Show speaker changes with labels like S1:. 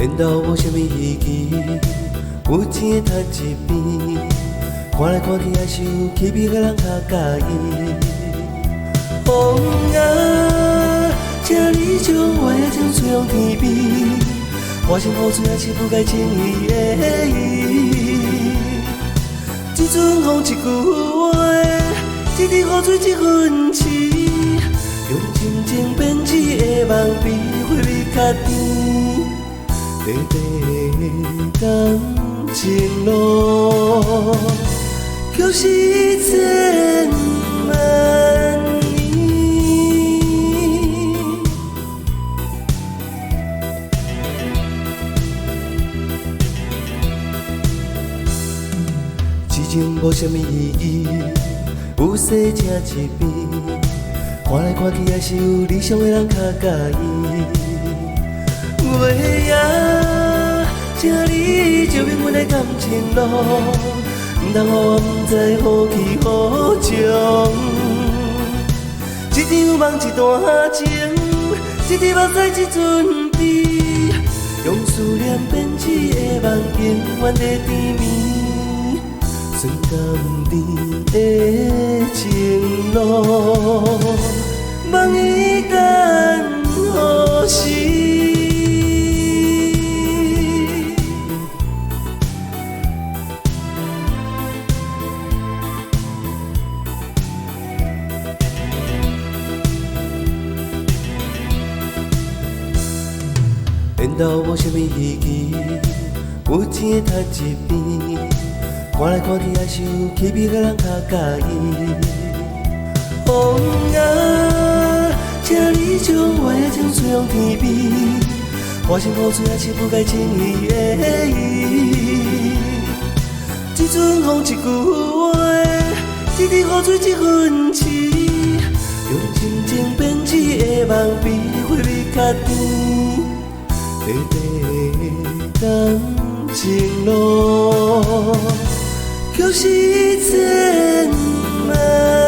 S1: 缘投无啥物意义，有钱的赚一边，看来看去还是有起笔的人较介意。风啊，请你将我的情吹向天边，我心雨水也是不该轻易的伊。一阵风，一句话，一滴雨水，一份痴，用真情编织的梦，比花蜜较甜。短短感情路，却是千万年。痴情无啥物意义，有细请一边，看来看去还是有理想的人较介意。月啊，请你照明阮的感情路，唔通予我唔知雨去雨从。一场梦，一段情，一滴目屎，一阵悲，用思念编织的梦，永远在甜蜜。酸甘甜的情路，梦已等何时？缘投无啥物意义，有钱的赚一边，看来看去还是有起笔的人较介意。风啊，请你将我的情吹向天边，我心雨水也是不该轻易的伊。一阵风，一句话，一滴雨水，一份痴，用真情编织的梦，比花蜜较甜。短短感情路，却是千万。